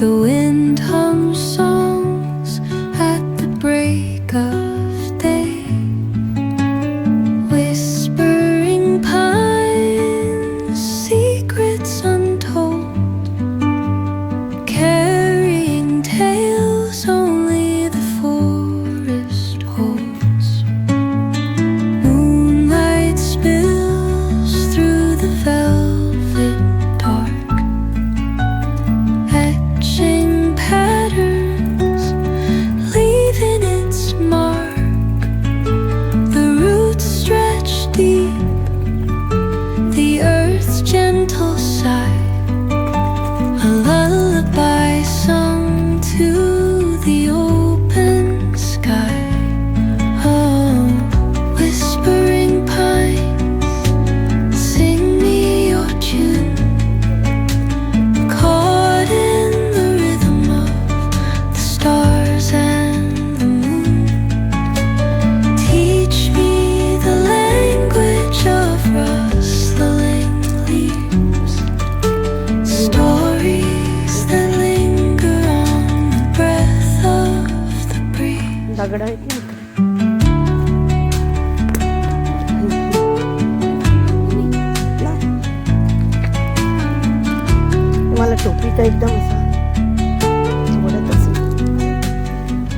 The wind hums songs at the break of day, whispering pines, secrets untold, carrying tales only the forest holds. Moonlight spills through the velvet dark, etching patterns, leaving its mark. The roots stretch deep, the earth's gentle sigh, a lullaby sung to the open sky. Oh, whispering pines, sing me your tune, caught in the rhythm of the stars and the moon. Teach me the language of rustling leaves, stories that linger on the breath of the breeze. दगड आहेत ना मला टोपी तर एकदम आवडत असेल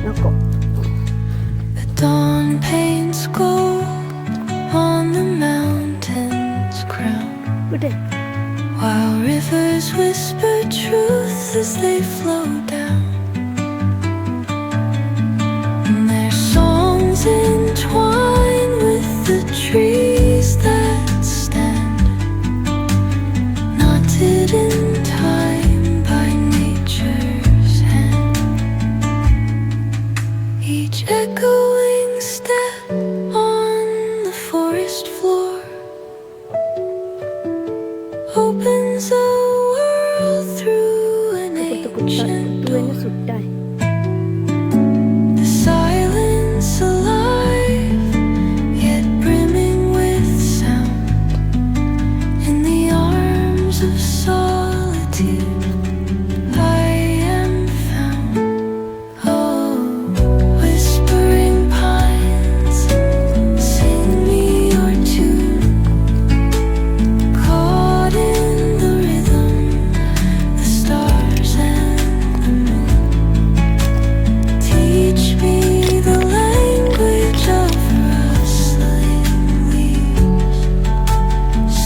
नको. The dawn paints gold on the mountain's crown, कुठे while rivers whisper truth as they flow down. And their songs entwine with the trees that stand, knotted in time by nature's hand. Each echoing step on the forest floor opens a world through an ancient Tu door. सुट्टा आहे The silence alive, yet brimming with sound. In the arms of solitude, I am found. Oh, whispering pines, sing me your tune, caught in the rhythm, the stars and the moon. Teach me the language of rustling leaves,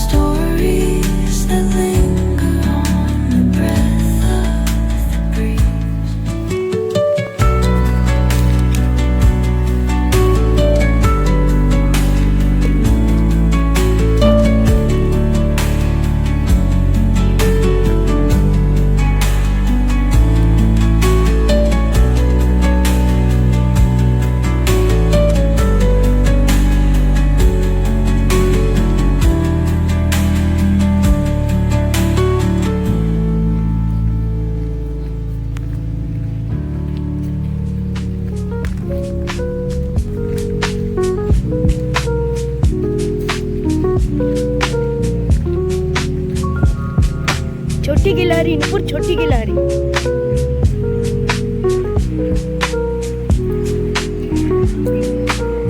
stories that linger on the breath of the breeze. छोटी गिलहरी नुपुर छोटी गिलहरी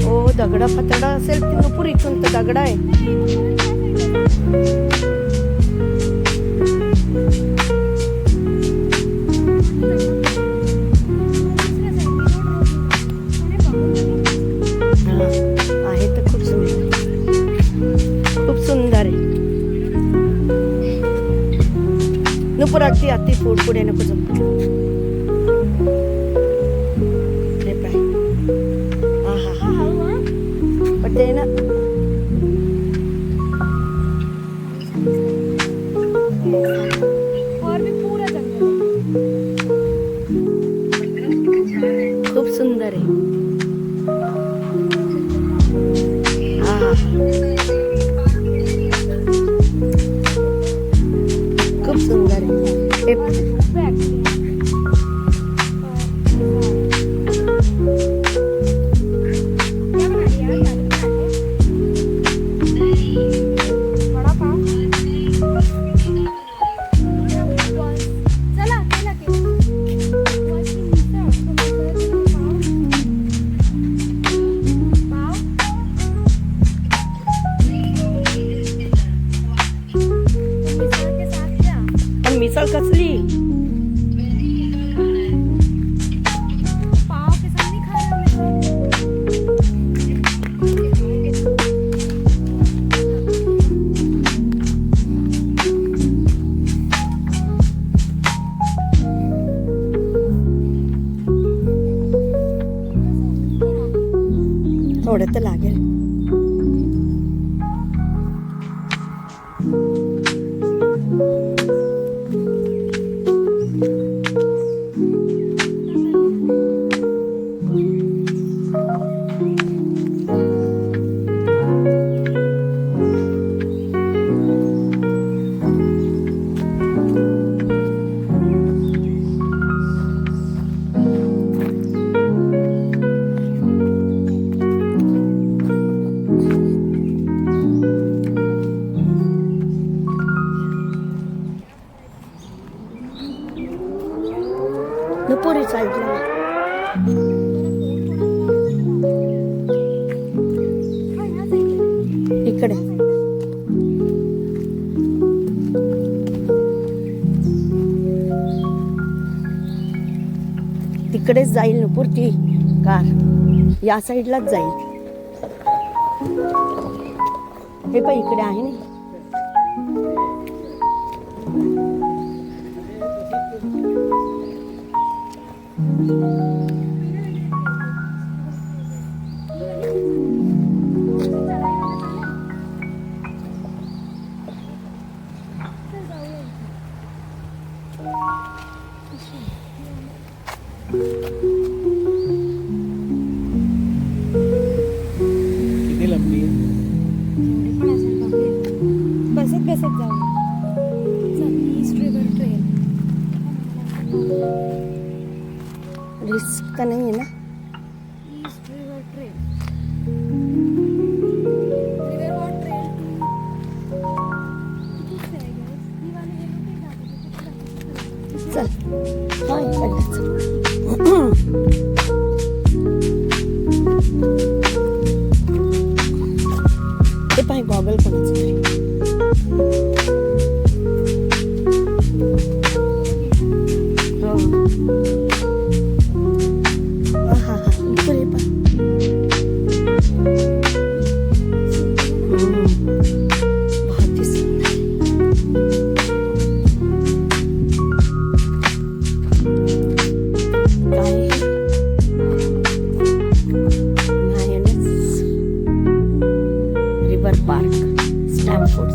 ओ दगडा फतडा असेल ती नुपुर इथून तर दगडा आहे आहे तर खूप सुंदर आहे नुपुर अगदी अति पुढे नको जाऊ हे पाय पडते ना और भी पूरा जंगल खूप सुंदर आहे खूप सुंदर आहे बड़ा पाव चला मिसळ कसली पाव के साथ नहीं खा रहे हैं थोडं तर लागेल नुपुरी साईडला इकडे तिकडेच जाईल नुपूर ती कार या साईडलाच जाईल हे पण इकडे आहे ना किती लंबी आहे बसत बसत जाऊ ईस्ट रिव्हर ट्रेल रिस्क तर नाही आहे ना east river trail river what trail ही वाली गेलो ते चल हा इकडे ते पाय गॉगल कोणाचं तरी हो हा हा नुपूर हे पाय बहुत ही सुंदर काय आहे? मायोनेज रिवर पार्क स्टॅम्फोर्ड